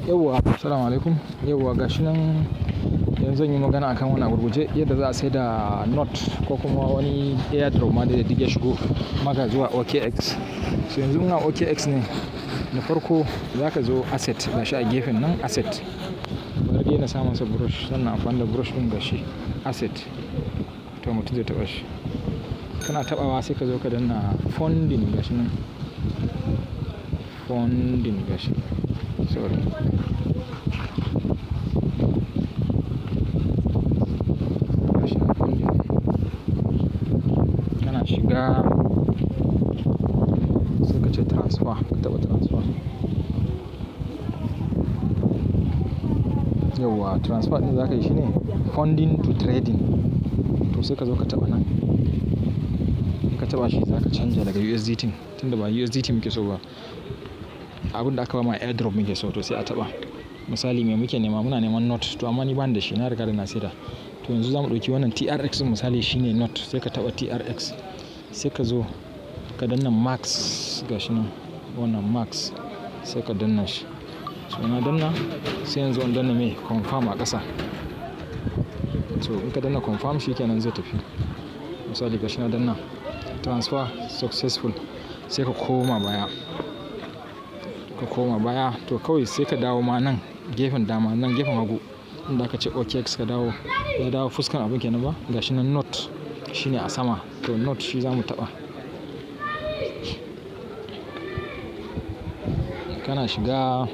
Yauwa, assalamu alaikum. Yauwa gashi nan yanzu zan yi magana akan wani a gurguje yadda za a sai da nut ko kuma wani airdrop ma da duk ya shigo maka zuwa OKX. So yanzu muna OKX ne, da farko za ka zo asset gashi a gefen nan asset. Bari dai na sa masa brush sannan amfani da brush ɗin gashi asset. To mutum zai taɓa shi. Kana taɓawa sai ka zo ka danna funding gashi nan. Funding gashi. Sorry. Gashi nan funding. Kana shiga sai ka ce transfer, ka taɓa transfer. Yauwa transfer ɗin za ka yi shi ne funding to trading. To sai ka zo ka taɓa nan. In ka taɓa shi za ka canja daga USDT tunda ba USDT muke so ba. Abin da aka ba ma airdrop muke so to sai a taɓa. Misali me muke nema? Muna neman nut to amma ni bani da shi, na riga da na saida. To yanzu za mu ɗauki wannan TRX misali shine nut sai ka taɓa TRX. Sai ka zo ka danna max gashi nan wannan max sai ka danna shi. So na danna sai yanzu in danna me confirm a ƙasa. So in ka danna confirm shi kenan zai tafi. Misali gashi na danna transfer successful sai ka koma baya. Ka koma baya to kawai sai ka dawo ma nan gefen dama nan gefen hagu inda aka ce OKX ka dawo. Ya dawo fuskan abin kenan ba gashi nan nut shine a sama to nut shi za mu taɓa. Kana shiga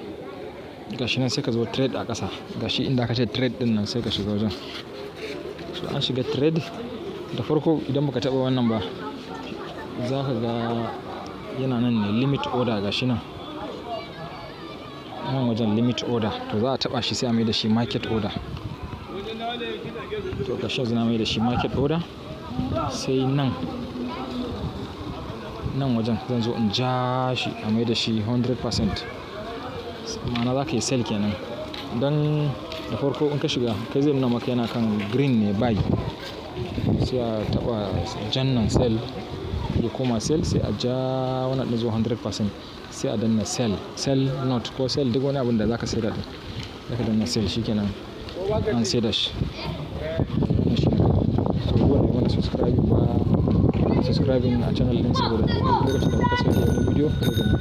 gashi nan sai ka zo trade a ƙasa gashi inda aka ce trade ɗin nan sai ka shiga wajen. So an shiga trade da farko idan baka taɓa wannan ba za ka ga yana nan ne limit order gashi nan. Nan wajen limit order to za a taɓa shi sai a mai da shi market order. To gashi yanzu na mai da shi market order sai nan wajen zan zo in ja shi a mai da shi 100%. Ma'ana za ka yi sell kenan. Dan da farko in ka shiga kai zai nuna maka yana kan green ne buy. Sai a taɓa jan nan sell ya koma sell sai a ja wannan ɗin zuwa 100%. Sai a danna sell not ko sell duk wani abin da za ka saida ɗin. Sai ka danna sell shi kenan an saida shi. So duk wanda bai mana subscribing a channel ɗin saboda lokacin da muka sauke wani bidiyo zai gani.